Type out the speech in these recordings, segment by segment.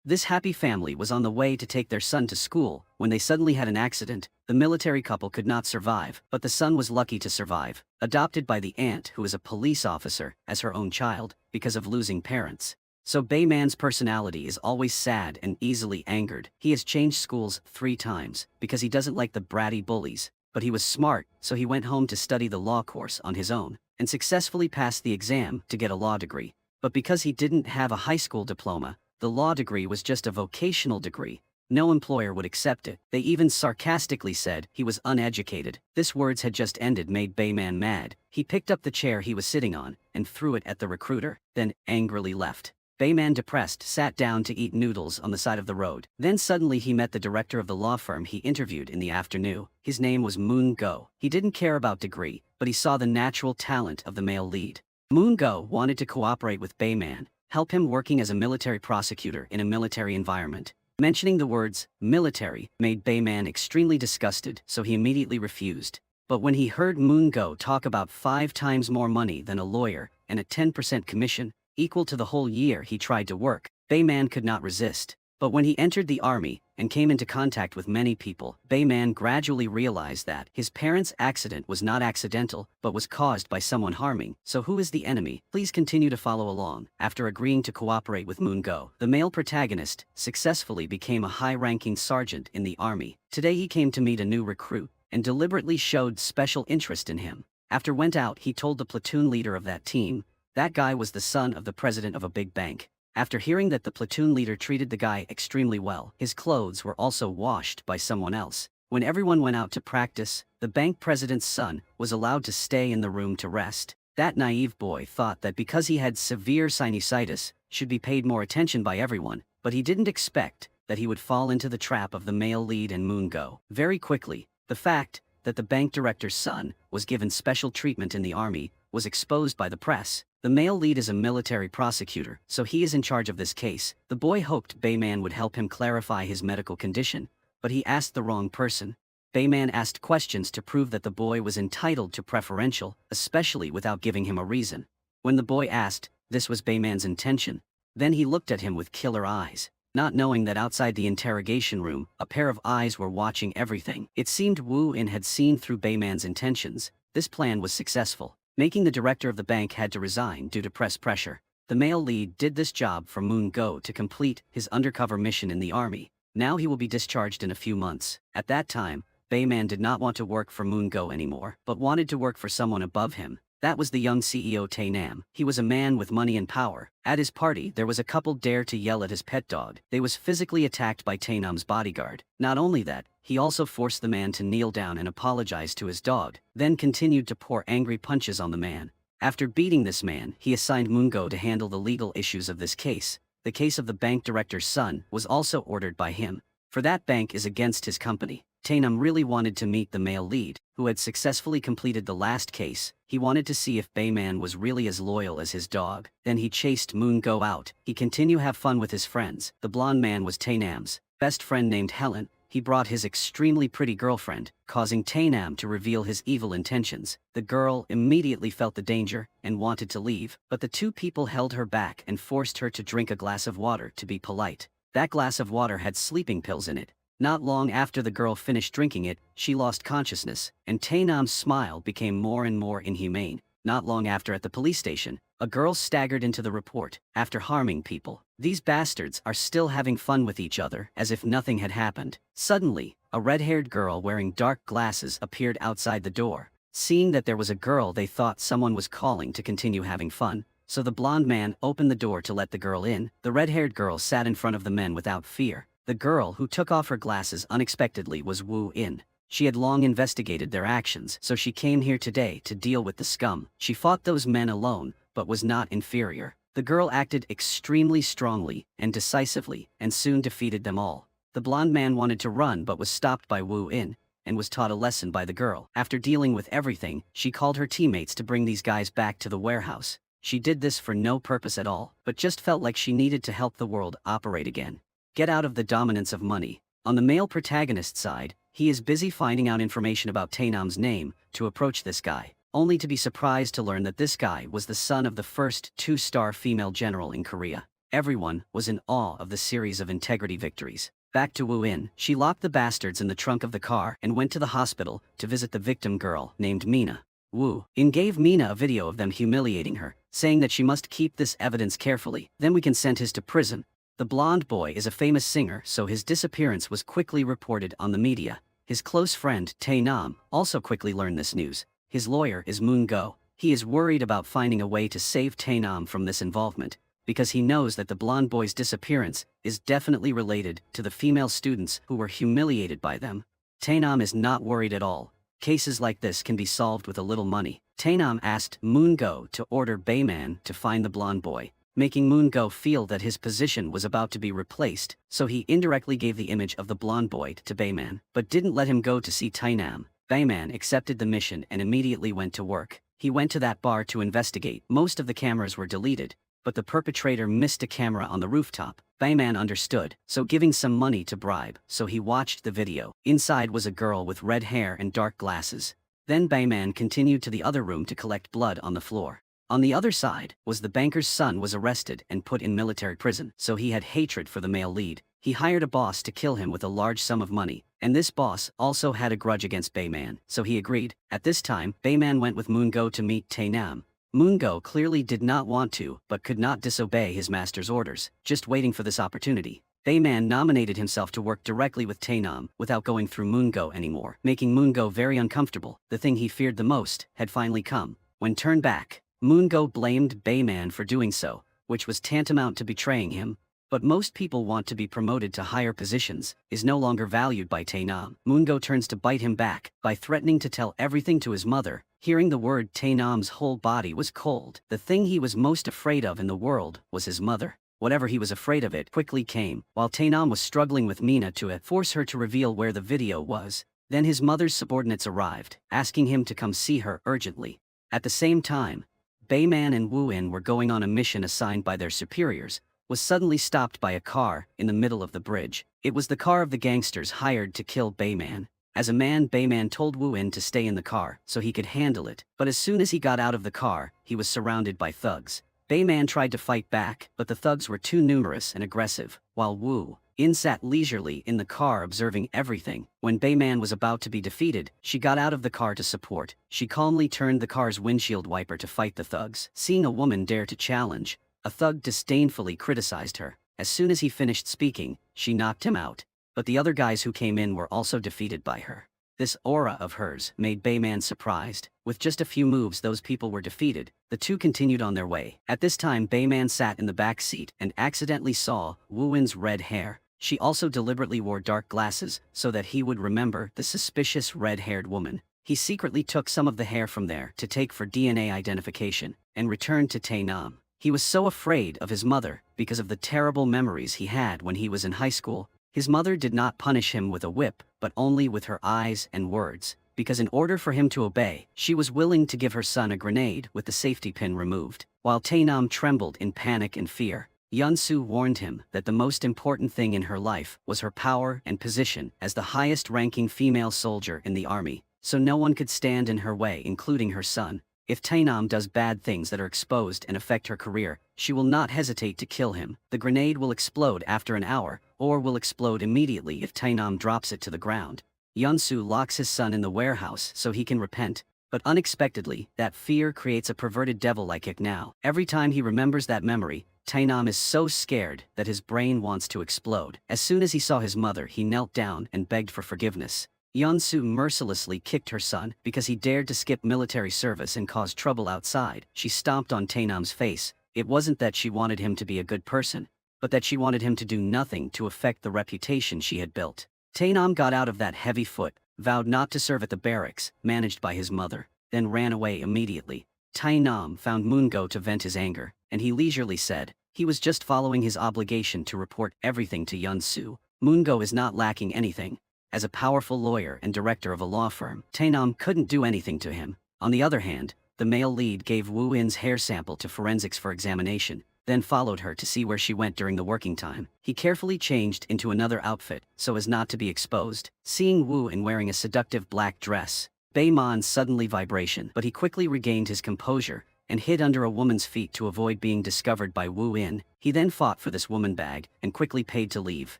This happy family was on the way to take their son to school when they suddenly had an accident. The military couple could not survive, but the son was lucky to survive, adopted by the aunt who is a police officer as her own child because of losing parents. So Bayman's personality is always sad and easily angered. He has changed schools 3 times because he doesn't like the bratty bullies, but he was smart, so he went home to study the law course on his own and successfully passed the exam to get a law degree. But because he didn't have a high school diploma, the law degree was just a vocational degree. No employer would accept it. They even sarcastically said he was uneducated. This words had just ended made Bayman mad. He picked up the chair he was sitting on and threw it at the recruiter, then angrily left. Bayman, depressed, sat down to eat noodles on the side of the road. Then suddenly he met the director of the law firm he interviewed in the afternoon. His name was Moon Go. He didn't care about degree, but he saw the natural talent of the male lead. Moon Go wanted to cooperate with Bayman, help him working as a military prosecutor in a military environment. Mentioning the words military made Bayman extremely disgusted, so he immediately refused. But when he heard Moon Go talk about 5 times more money than a lawyer and a 10% commission, equal to the whole year he tried to work, Bayman could not resist. But when he entered the army and came into contact with many people, Bayman gradually realized that his parents' accident was not accidental, but was caused by someone harming. So who is the enemy? Please continue to follow along. After agreeing to cooperate with Moon Go, the male protagonist successfully became a high-ranking sergeant in the army. Today he came to meet a new recruit and deliberately showed special interest in him. After went out, he told the platoon leader of that team that guy was the son of the president of a big bank. After hearing that the platoon leader treated the guy extremely well, his clothes were also washed by someone else. When everyone went out to practice, the bank president's son was allowed to stay in the room to rest. That naive boy thought that because he had severe sinusitis, should be paid more attention by everyone, but he didn't expect that he would fall into the trap of the male lead and Moon Go. Very quickly, the fact that the bank director's son was given special treatment in the army was exposed by the press. The male lead is a military prosecutor, so he is in charge of this case. The boy hoped Bayman would help him clarify his medical condition, but he asked the wrong person. Bayman asked questions to prove that the boy was entitled to preferential, especially without giving him a reason. When the boy asked, this was Bayman's intention. Then he looked at him with killer eyes, not knowing that outside the interrogation room, a pair of eyes were watching everything. It seemed Wu In had seen through Bayman's intentions. This plan was successful, making the director of the bank had to resign due to press pressure. The male lead did this job for Moon Go to complete his undercover mission in the army. Now he will be discharged in a few months. At that time, Bayman did not want to work for Moon Go anymore, but wanted to work for someone above him. That was the young CEO Tae Nam. He was a man with money and power. At his party, there was a couple dare to yell at his pet dog. They was physically attacked by Tae Nam's bodyguard. Not only that, he also forced the man to kneel down and apologize to his dog, then continued to pour angry punches on the man. After beating this man, he assigned Moon Go to handle the legal issues of this case. The case of the bank director's son was also ordered by him, for that bank is against his company. Tae Nam really wanted to meet the male lead, who had successfully completed the last case. He wanted to see if Bayman was really as loyal as his dog. Then he chased Moon Go out. He continued to have fun with his friends. The blonde man was Tae Nam's best friend named Helen. He brought his extremely pretty girlfriend, causing Tae Nam to reveal his evil intentions. The girl immediately felt the danger and wanted to leave, but the two people held her back and forced her to drink a glass of water to be polite. That glass of water had sleeping pills in it. Not long after the girl finished drinking it, she lost consciousness, and Tae Nam's smile became more and more inhumane. Not long after, at the police station, a girl staggered into the report after harming people. These bastards are still having fun with each other as if nothing had happened. Suddenly, a red-haired girl wearing dark glasses appeared outside the door. Seeing that there was a girl, they thought someone was calling to continue having fun, so the blonde man opened the door to let the girl in. The red-haired girl sat in front of the men without fear. The girl who took off her glasses unexpectedly was Wu In. She had long investigated their actions, so she came here today to deal with the scum. She fought those men alone, but was not inferior. The girl acted extremely strongly and decisively, and soon defeated them all. The blonde man wanted to run but was stopped by Wu In, and was taught a lesson by the girl. After dealing with everything, she called her teammates to bring these guys back to the warehouse. She did this for no purpose at all, but just felt like she needed to help the world operate again. Get out of the dominance of money. On the male protagonist side, he is busy finding out information about Tae Nam's name to approach this guy, only to be surprised to learn that this guy was the son of the first 2-star female general in Korea. Everyone was in awe of the series of integrity victories. Back to Wu In, she locked the bastards in the trunk of the car and went to the hospital to visit the victim girl named Mina. Wu In gave Mina a video of them humiliating her, saying that she must keep this evidence carefully, then we can send his to prison. The blonde boy is a famous singer, so his disappearance was quickly reported on the media. His close friend, Tae Nam, also quickly learned this news. His lawyer is Moon Go. He is worried about finding a way to save Tae Nam from this involvement, because he knows that the blonde boy's disappearance is definitely related to the female students who were humiliated by them. Tae Nam is not worried at all. Cases like this can be solved with a little money. Tae Nam asked Moon Go to order Bayman to find the blonde boy, making Moon Go feel that his position was about to be replaced, so he indirectly gave the image of the blonde boy to Bayman, but didn't let him go to see Tae Nam. Bayman accepted the mission and immediately went to work. He went to that bar to investigate. Most of the cameras were deleted, but the perpetrator missed a camera on the rooftop. Bayman understood, so giving some money to bribe, so he watched the video. Inside was a girl with red hair and dark glasses. Then Bayman continued to the other room to collect blood on the floor. On the other side was the banker's son was arrested and put in military prison, so he had hatred for the male lead. He hired a boss to kill him with a large sum of money, and this boss also had a grudge against Bayman, so he agreed. At this time, Bayman went with Moon Go to meet Tae Nam. Moon Go clearly did not want to, but could not disobey his master's orders, just waiting for this opportunity. Bayman nominated himself to work directly with Tae Nam without going through Moon Go anymore, making Moon Go very uncomfortable. The thing he feared the most had finally come. When turned back, Moon Go blamed Bayman for doing so, which was tantamount to betraying him. But most people want to be promoted to higher positions, is no longer valued by Tae Nam. Moon Go turns to bite him back by threatening to tell everything to his mother. Hearing the word, Tae Nam's whole body was cold. The thing he was most afraid of in the world was his mother. Whatever he was afraid of, it quickly came. While Tae Nam was struggling with Mina to force her to reveal where the video was, then his mother's subordinates arrived, asking him to come see her urgently. At the same time, Bayman and Wu In were going on a mission assigned by their superiors, was suddenly stopped by a car in the middle of the bridge. It was the car of the gangsters hired to kill Bayman. As a man, Bayman told Wu In to stay in the car so he could handle it, but as soon as he got out of the car, he was surrounded by thugs. Bayman tried to fight back, but the thugs were too numerous and aggressive, while Wu In sat leisurely in the car observing everything. When Bayman was about to be defeated, she got out of the car to support. She calmly turned the car's windshield wiper to fight the thugs. Seeing a woman dare to challenge, a thug disdainfully criticized her. As soon as he finished speaking, she knocked him out. But the other guys who came in were also defeated by her. This aura of hers made Bayman surprised. With just a few moves those people were defeated. The two continued on their way. At this time Bayman sat in the back seat and accidentally saw Wu In's red hair. She also deliberately wore dark glasses so that he would remember the suspicious red-haired woman. He secretly took some of the hair from there to take for DNA identification and returned to Tae Nam. He was so afraid of his mother because of the terrible memories he had when he was in high school. His mother did not punish him with a whip, but only with her eyes and words, because in order for him to obey, she was willing to give her son a grenade with the safety pin removed. While Tae Nam trembled in panic and fear, Yeon-soo warned him that the most important thing in her life was her power and position as the highest-ranking female soldier in the army, so no one could stand in her way, including her son. If Tae Nam does bad things that are exposed and affect her career, she will not hesitate to kill him. The grenade will explode after an hour, or will explode immediately if Tae Nam drops it to the ground. Yeon-soo locks his son in the warehouse so he can repent, but unexpectedly, that fear creates a perverted devil like Ik now. Every time he remembers that memory, Tae Nam is so scared that his brain wants to explode. As soon as he saw his mother, he knelt down and begged for forgiveness. Yeon-soo mercilessly kicked her son because he dared to skip military service and cause trouble outside. She stomped on Tae Nam's face. It wasn't that she wanted him to be a good person, but that she wanted him to do nothing to affect the reputation she had built. Tae Nam got out of that heavy foot, vowed not to serve at the barracks, managed by his mother, then ran away immediately. Tae Nam found Moon Go to vent his anger, and he leisurely said he was just following his obligation to report everything to Yeon-soo. Moon Go is not lacking anything. As a powerful lawyer and director of a law firm, Tae Nam couldn't do anything to him. On the other hand, the male lead gave Wu In's hair sample to forensics for examination, then followed her to see where she went during the working time. He carefully changed into another outfit so as not to be exposed. Seeing Wu In wearing a seductive black dress, Bayman suddenly vibration, but he quickly regained his composure and hid under a woman's feet to avoid being discovered by Wu In. He then fought for this woman bag and quickly paid to leave.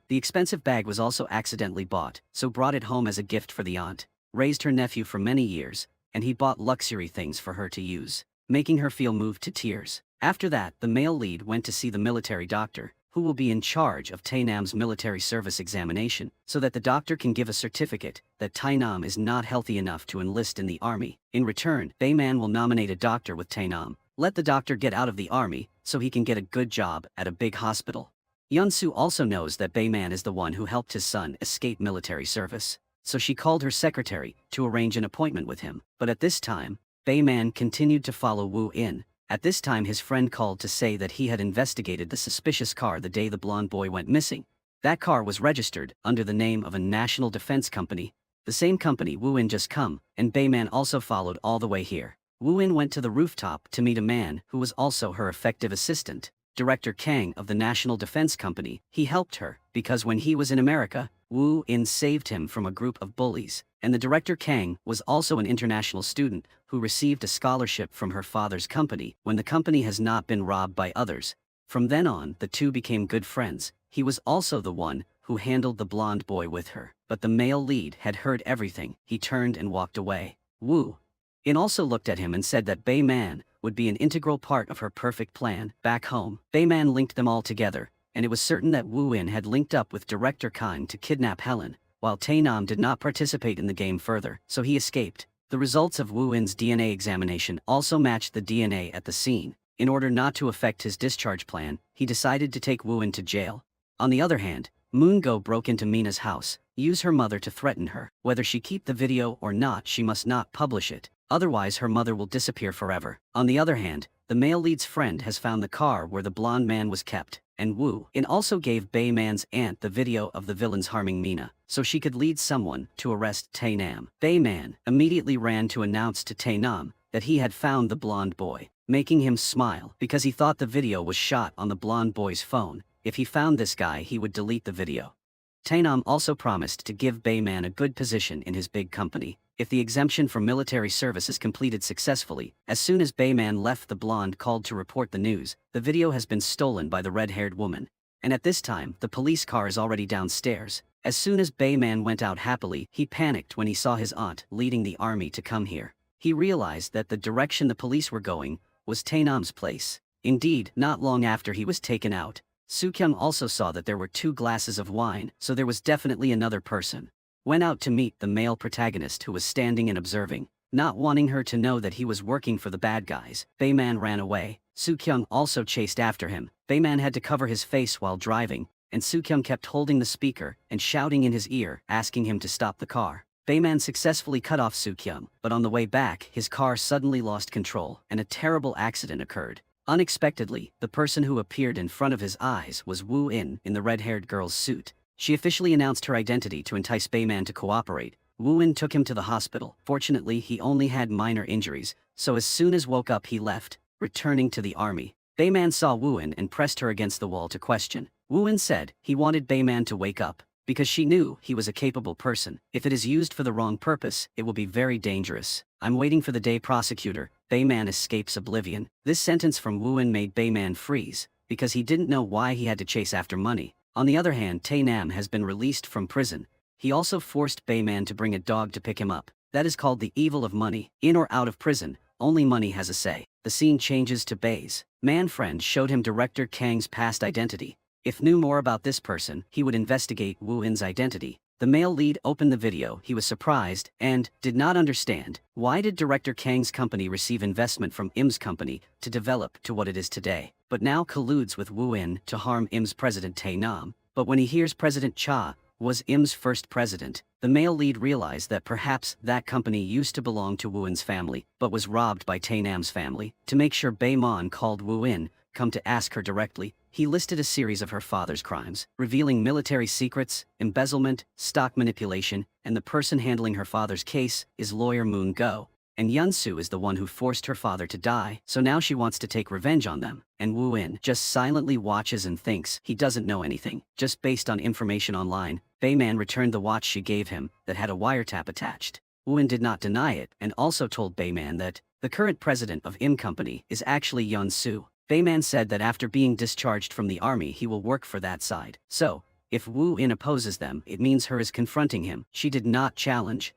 The expensive bag was also accidentally bought, so brought it home as a gift for the aunt. Raised her nephew for many years, and he bought luxury things for her to use, making her feel moved to tears. After that, the male lead went to see the military doctor, who will be in charge of Tainam's military service examination, so that the doctor can give a certificate that Tainam is not healthy enough to enlist in the army. In return, Bayman will nominate a doctor with Tainam, let the doctor get out of the army so he can get a good job at a big hospital. Yunsu also knows that Bayman is the one who helped his son escape military service, so she called her secretary to arrange an appointment with him. But at this time, Bayman continued to follow Wu In. At this time his friend called to say that he had investigated the suspicious car the day the blonde boy went missing. That car was registered under the name of a national defense company, the same company Wu In just come, and Bayman also followed all the way here. Wu In went to the rooftop to meet a man who was also her effective assistant, Director Kang of the National Defense Company. He helped her, because when he was in America, Wu In saved him from a group of bullies, and the Director Kang was also an international student who received a scholarship from her father's company when the company has not been robbed by others. From then on, the two became good friends. He was also the one who handled the blonde boy with her. But the male lead had heard everything. He turned and walked away. Wu In also looked at him and said that Bayman would be an integral part of her perfect plan. Back home, Bayman linked them all together, and it was certain that Wu In had linked up with Director Kang to kidnap Helen, while Tainam did not participate in the game further, so he escaped. The results of Wu In's DNA examination also matched the DNA at the scene. In order not to affect his discharge plan, he decided to take Wu In to jail. On the other hand, Moon Go broke into Mina's house, used her mother to threaten her. Whether she keep the video or not, she must not publish it, otherwise her mother will disappear forever. On the other hand, the male lead's friend has found the car where the blonde man was kept, and Wu In also gave Bayman's aunt the video of the villains harming Mina, so she could lead someone to arrest Tainam. Bayman immediately ran to announce to Tainam that he had found the blonde boy, making him smile because he thought the video was shot on the blonde boy's phone. If he found this guy, he would delete the video. Tainam also promised to give Bayman a good position in his big company if the exemption from military service is completed successfully. As soon as Bayman left, the blonde called to report the news. The video has been stolen by the red-haired woman, and at this time, the police car is already downstairs. As soon as Bayman went out happily, he panicked when he saw his aunt leading the army to come here. He realized that the direction the police were going was Tainam's place. Indeed, not long after he was taken out, Soo-kyung also saw that there were 2 glasses of wine, so there was definitely another person. Went out to meet the male protagonist who was standing and observing. Not wanting her to know that he was working for the bad guys, Bayman ran away. Soo-kyung also chased after him. Bayman had to cover his face while driving, and Soo-kyung kept holding the speaker and shouting in his ear, asking him to stop the car. Bayman successfully cut off Soo-kyung, but on the way back, his car suddenly lost control, and a terrible accident occurred. Unexpectedly, the person who appeared in front of his eyes was Wu In the red-haired girl's suit. She officially announced her identity to entice Bayman to cooperate. Wu In took him to the hospital. Fortunately, he only had minor injuries, so as soon as woke up he left, returning to the army. Bayman saw Wu In and pressed her against the wall to question. Wu In said he wanted Bayman to wake up, because she knew he was a capable person. If it is used for the wrong purpose, it will be very dangerous. I'm waiting for the day, prosecutor. Bayman escapes oblivion. This sentence from Wu In made Bayman freeze, because he didn't know why he had to chase after money. On the other hand, Tainam has been released from prison. He also forced Bayman to bring a dog to pick him up. That is called the evil of money. In or out of prison, only money has a say. The scene changes to Bay's man friend showed him Director Kang's past identity. If knew more about this person, he would investigate Wu In's identity. The male lead opened the video. He was surprised and did not understand. Why did Director Kang's company receive investment from Im's company to develop to what it is today, but now colludes with Wu In to harm Im's president Tainam? But when he hears President Cha was Im's first president, the male lead realized that perhaps that company used to belong to Wu In's family, but was robbed by Tainam's family. To make sure, Bayman called Wu In come to ask her directly. He listed a series of her father's crimes, revealing military secrets, embezzlement, stock manipulation, and the person handling her father's case is lawyer Moon Go. And Yunsu is the one who forced her father to die, so now she wants to take revenge on them. And Wu In just silently watches and thinks he doesn't know anything. Just based on information online, Bayman returned the watch she gave him that had a wiretap attached. Wu In did not deny it and also told Bayman that The current president of Im Company is actually Yeon Soo. Bayman said that after being discharged from the army he will work for that side. So, if Woo In opposes them, it means her is confronting him. She did not challenge,